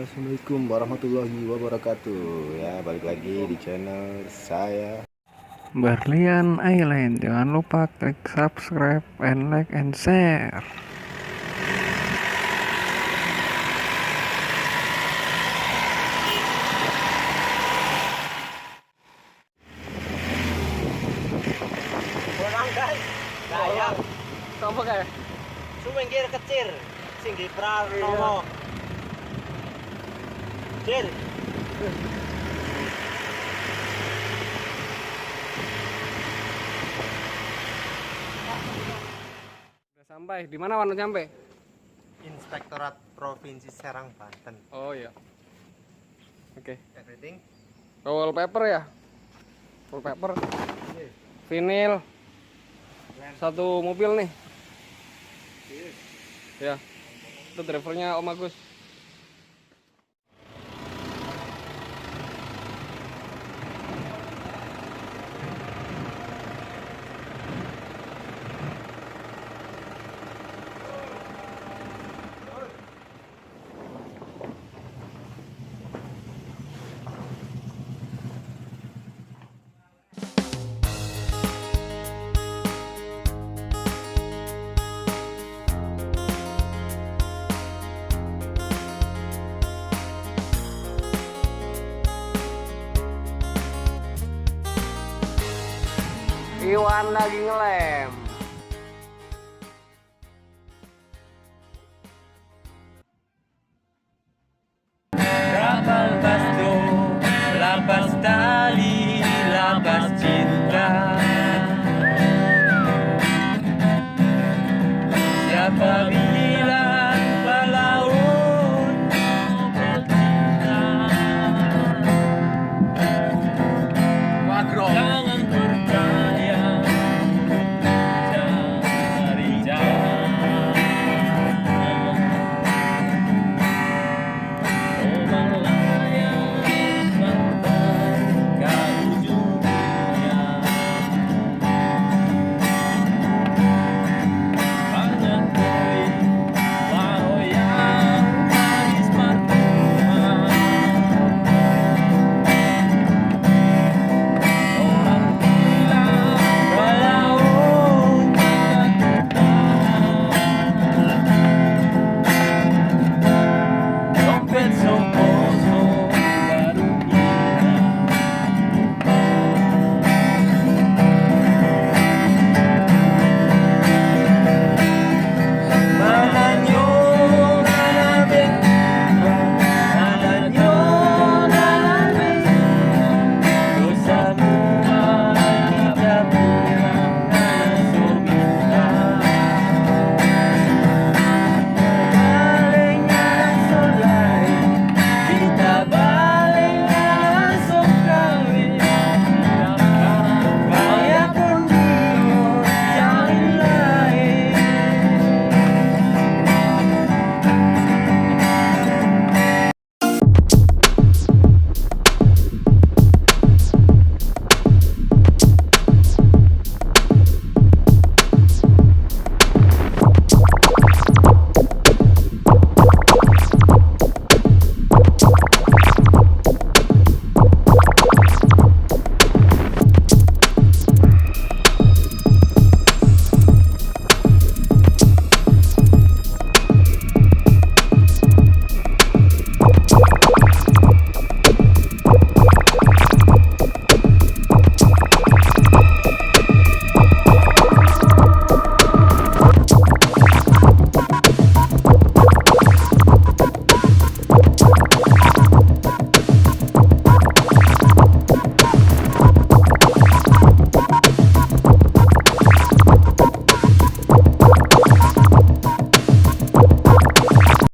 Assalamualaikum warahmatullahi wabarakatuh. Ya, balik lagi di channel saya BERLIAN ISLAND. Jangan lupa klik subscribe and like and share. Orang guys, saya Apa kayak? sumengkir kecil, sing di Pranowo. Cil, Udah sampai. Di mana Wan sampai? Inspektorat Provinsi Serang, Banten. Oh iya. Oke. Everything. Wallpaper ya? Wallpaper. Vinil. Satu mobil nih. Ya. Itu drivernya Om Agus. Iwan lagi ngelem.